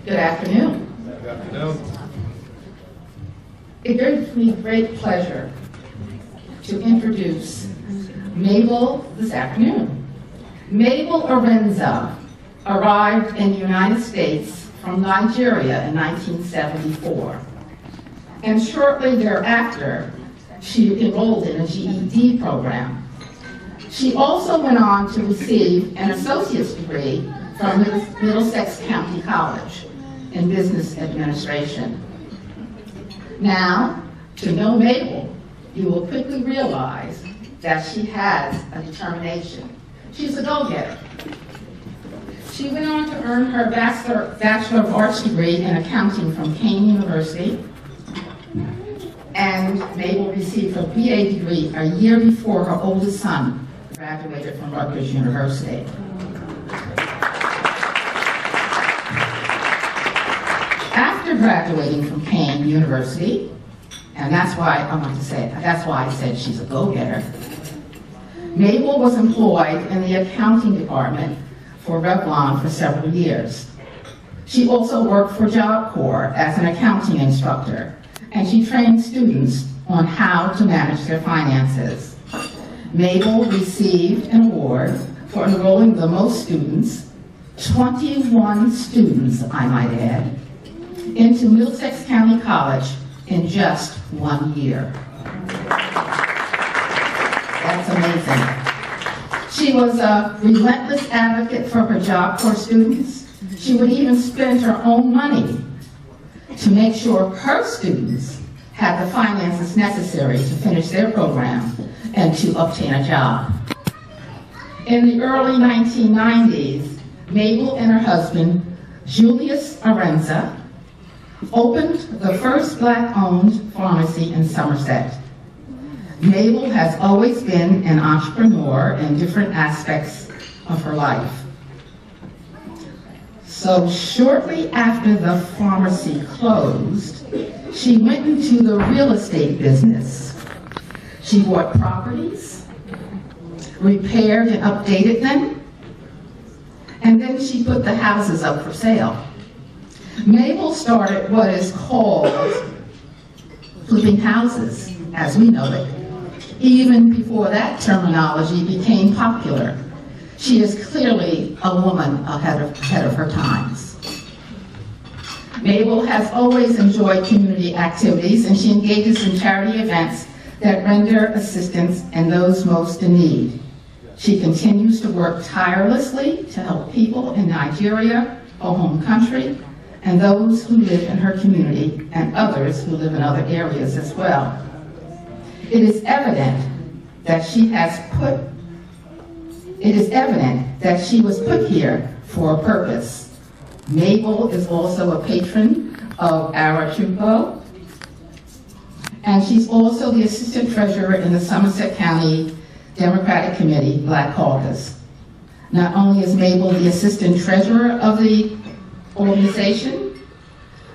Good afternoon. Good afternoon. It gives me great pleasure to introduce Mabel this afternoon. Mabel Arinzeh arrived in the United States from Nigeria in 1974. And shortly thereafter, she enrolled in a GED program. She also went on to receive an associate's degree from Middlesex County College in Business Administration. Now, to know Mabel, you will quickly realize that she has a determination. She's a go-getter. She went on to earn her Bachelor of Arts degree in accounting from Kane University, and Mabel received her BA degree a year before her oldest son graduated from Rutgers University. After graduating from Kane University, and that's why I said she's a go-getter, Mabel was employed in the accounting department for Revlon for several years. She also worked for Job Corps as an accounting instructor, and she trained students on how to manage their finances. Mabel received an award for enrolling the most students, 21 students, I might add, into Middlesex County College in just 1 year. That's amazing. She was a relentless advocate for her Job Corps students. She would even spend her own money to make sure her students had the finances necessary to finish their program and to obtain a job. In the early 1990s, Mabel and her husband, Julius Arinze, opened the first Black-owned pharmacy in Somerset. Mabel has always been an entrepreneur in different aspects of her life. So shortly after the pharmacy closed, she went into the real estate business. She bought properties, repaired and updated them, and then she put the houses up for sale. Mabel started what is called flipping houses, as we know it, even before that terminology became popular. She is clearly a woman ahead of her times. Mabel has always enjoyed community activities, and she engages in charity events that render assistance in those most in need. She continues to work tirelessly to help people in Nigeria, her home country, and those who live in her community, and others who live in other areas as well. It is evident that she was put here for a purpose. Mabel is also a patron of Arinze, and she's also the assistant treasurer in the Somerset County Democratic Committee, Black Caucus. Not only is Mabel the assistant treasurer of the organization,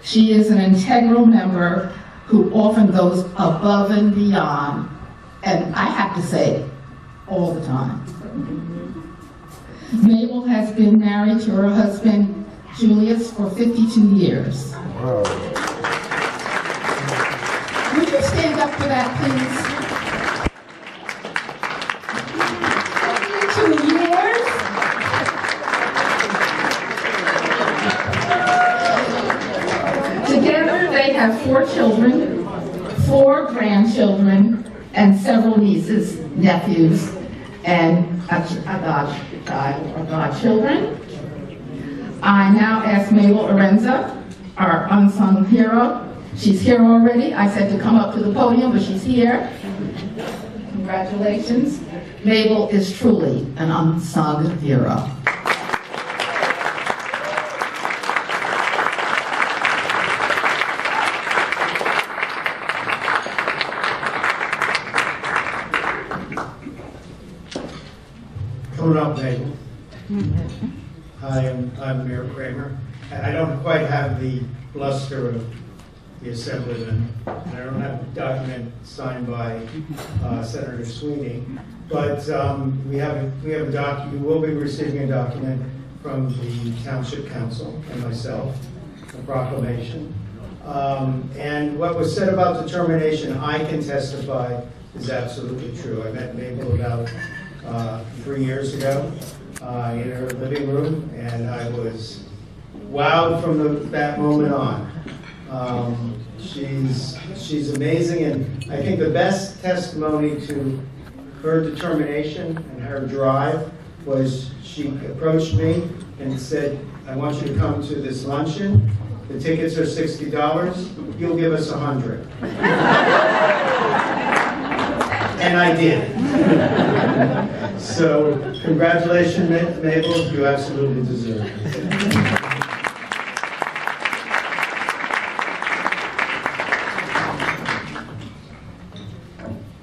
she is an integral member who often goes above and beyond, and I have to say, all the time. Mabel has been married to her husband, Julius, for 52 years. Wow. Would you stand up for that, please? 52 years. Together, they have 4 children, 4 grandchildren, and several nieces, nephews, and a godchildren. I now ask Mabel Arinzeh, our unsung hero. She's here already. I said to come up to the podium, but she's here. Congratulations. Mabel is truly an unsung hero. Coming up, Mabel. Hi, I'm Mayor Kramer. I don't quite have the bluster of the Assemblyman, and I don't have the document signed by Senator Sweeney, but we have a document. You will be receiving a document from the Township Council and myself, the proclamation. And what was said about determination, I can testify, is absolutely true. I met Mabel about 3 years ago in her living room, and I was wowed from that moment on. She's amazing, and I think the best testimony to her determination and her drive was she approached me and said, I want you to come to this luncheon. The tickets are $60. You'll give us 100. And I did. So congratulations, Mabel. You absolutely deserve it.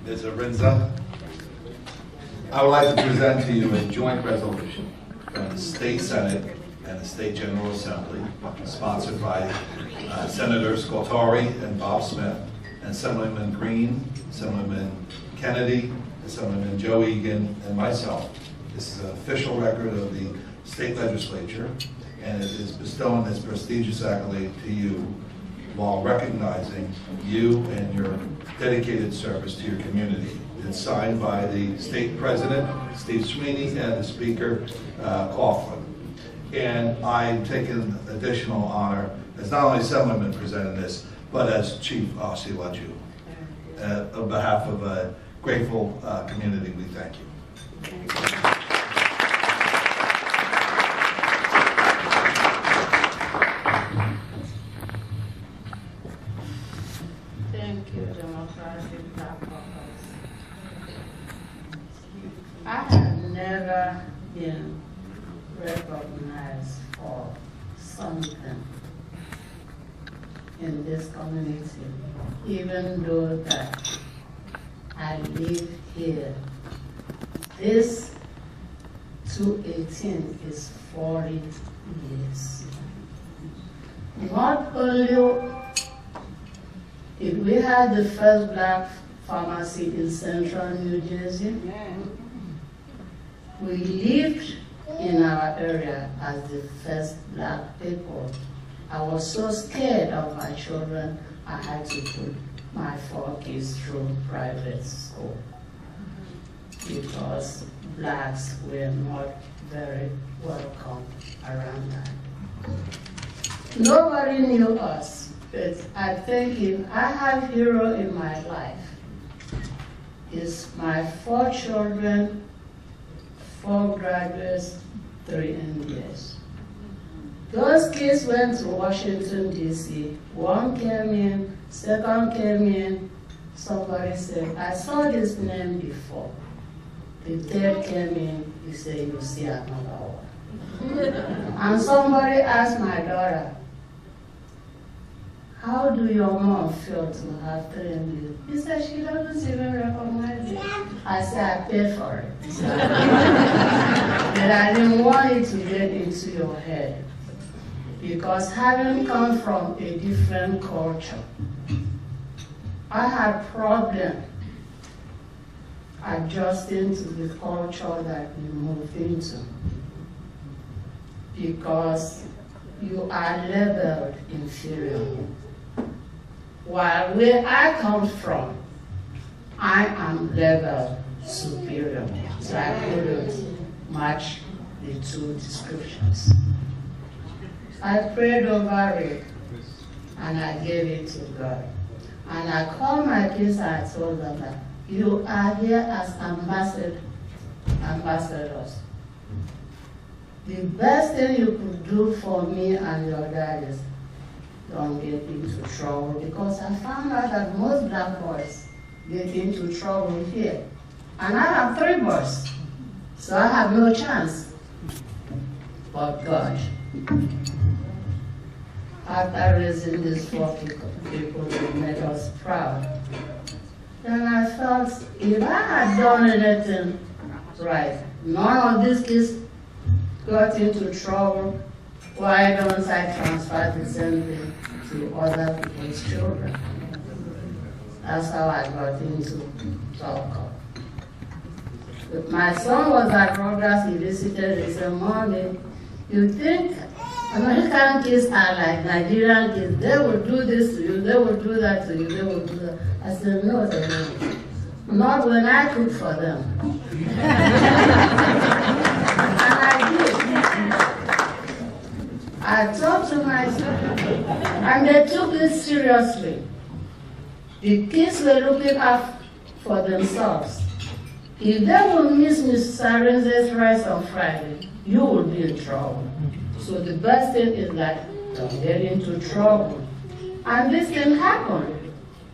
Ms. Arinze, I would like to present to you a joint resolution from the State Senate and the State General Assembly, sponsored by Senators Scaltari and Bob Smith, and Assemblyman Green, Assemblyman Kennedy, Assemblyman Joe Egan, and myself. This is an official record of the state legislature, and it is bestowing this prestigious accolade to you while recognizing you and your dedicated service to your community. It's signed by the state president, Steve Sweeney, and the speaker, Coughlin. And I'm taking additional honor as not only Assemblyman presenting this, but as Chief Luncheo. On behalf of a grateful community, we thank you. Thank you, Democratic Black Caucus. I have never been recognized for something in this community, even though that I live here. This 218 is 40 years. Not only if we had the first black pharmacy in central New Jersey, we lived in our area as the first black people. I was so scared of my children, I had to put my 4 kids through private school because blacks were not very welcome around that. Nobody knew us, but I think if I have hero in my life, it's my 4 children, 4 graduates, 3 MBAs. Those kids went to Washington, D.C. 1 came in, 2nd came in. Somebody said, I saw this name before. The 3rd came in, he said, you see another one. And somebody asked my daughter, how do your mom feel to have 3 MBAs? He said, she doesn't even recognize it. I said, I paid for it. But I didn't want it to get into your head. Because having come from a different culture, I had problem adjusting to the culture that we moved into. Because you are labeled inferior. While where I come from, I am labeled superior. So I couldn't match the 2 descriptions. I prayed over it, and I gave it to God. And I called my kids and I told them that you are here as ambassadors. The best thing you could do for me and your dad is don't get into trouble, because I found out that most black boys get into trouble here. And I have 3 boys, so I have no chance. But God, after raising these 4 people who made us proud, then I felt if I had done anything right, none of these kids got into trouble, why don't I transfer the same thing to other people's children? That's how I got into Caucus. My son was at Rogers, he visited, he said, Mommy, you think American kids are like Nigerian kids. They will do this to you, they will do that to you, they will do that. I said, no, they won't. Not when I cook for them. And I did. I talked to myself, and they took it seriously. The kids were looking out for themselves. If they will miss Mrs. Arinze's rice on Friday, you will be in trouble. So the best thing is that don't get into trouble. And this thing happened.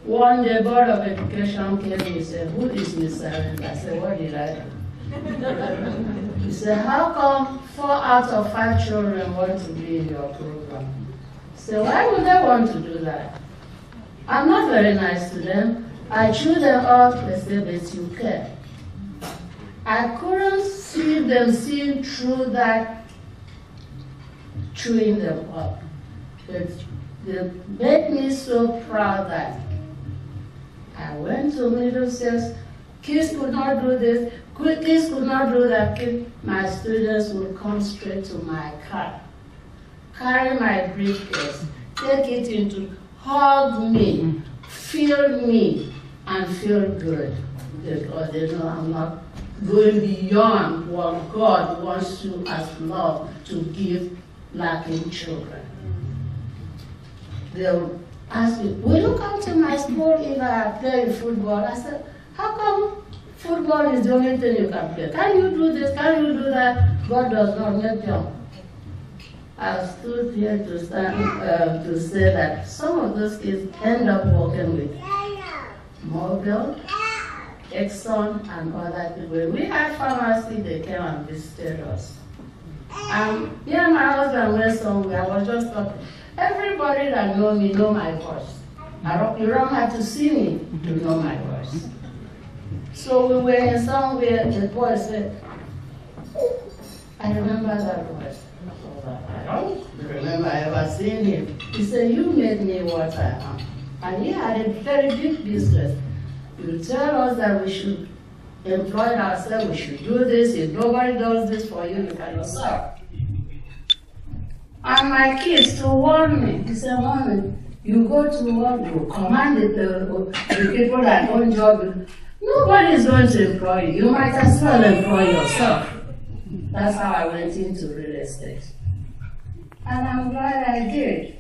One day, Board of Education came and said, who is Miss Arinze? I said, what did I do? He said, how come 4 out of 5 children want to be in your program? I said, why would they want to do that? I'm not very nice to them. I chew them up, they said, but you care. I couldn't see them seeing through that chewing them up. But they made me so proud that I went to Middlesex. Kids could not do this, kids could not do that. My students would come straight to my car, carry my briefcase, take it into, hug me, feel me, and feel good. Because they know I'm not going beyond what God wants to as love to give lacking children. They'll ask me, will you come to my school if I play football? I said, how come football is the only thing you can play? Can you do this? Can you do that? God does not make them. I stood here to say that some of those kids end up working with Mabel, Exxon, and other people. We had pharmacy, they came and visited us. Me and my husband went somewhere. I was just talking. Everybody that knows me know my voice. You don't have to see me to know my voice. So we were in somewhere, the boy said, I remember that voice. I don't remember ever seeing him. He said, you made me what I am. And he had a very big business. You tell us that we should employ ourselves, we should do this. If nobody does this for you, you cannot serve. And my kids to warn me. He said, Mommy, you go to work, you command the people that own job. Nobody is going to employ you. You might as well employ yourself. That's how I went into real estate. And I'm glad I did.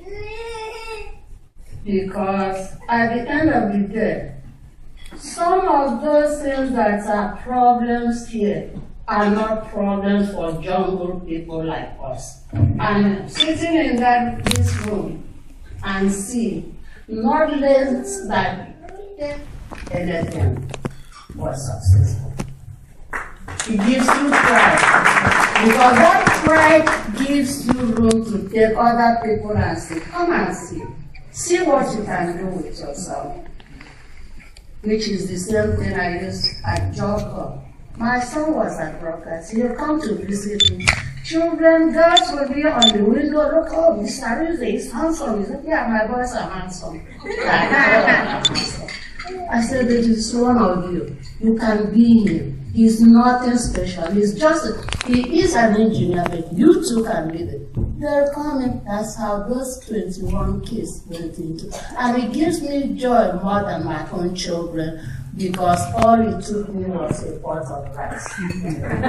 Because at the end of the day, some of those things that are problems here are not problems for jungle people like us. And sitting in this room and see not less that anything was successful. It gives you pride. Because that pride gives you room to take other people and say, come and see. See what you can do with yourself. Which is the same thing I used at Job Corps. My son was at Caucus. He'll come to visit me. Children, girls will be on the window. Look, oh, Mr. Arinze is handsome. He said, yeah, my boys are handsome. I said, it is one of you. You can be him. He's nothing special. He is an engineer, but you too can be there. They're coming. That's how those 21 kids went into. And it gives me joy more than my own children, because all it took me was a pot of rice. It doesn't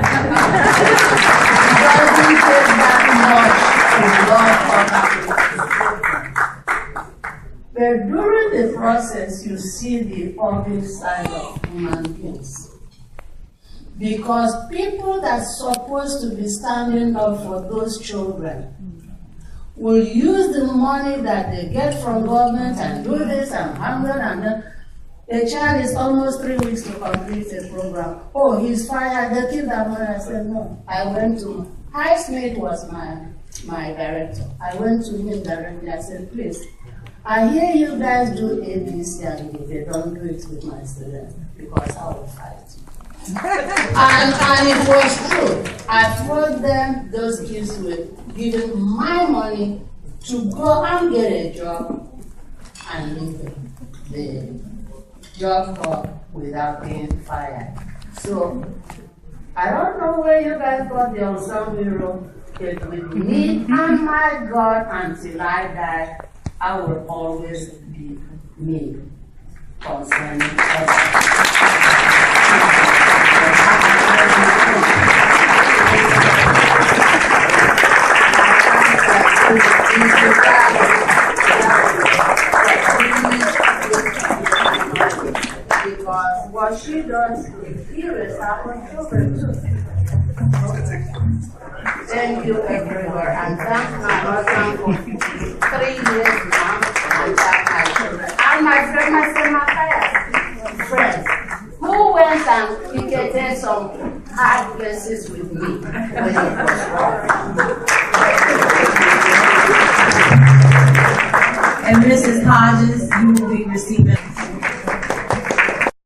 take that much to love other people. But during the process, you see the ugly side of human beings. Because people that's supposed to be standing up for those children will use the money that they get from government and do this and hunger, and then the child is almost 3 weeks to complete a program. Oh, he's fired, they keep that money. I said, no. I went to, Highsmith was my director. I went to him directly. I said, please, I hear you guys do ABC, and if they don't do it with my students, because I will fight. and it was true. I told them those kids were giving my money to go and get a job and leave the job corps without being fired. So I don't know where you guys got the Unsung Hero. that with me and my God until I die, I will always be me concerning because what she does here is our children too. Thank you everywhere, and thank my husband for 3 years now, and thank my children. And my friends, who went and picketed some hard places with me when it was wrong. And Mrs. Hodges, you will be receiving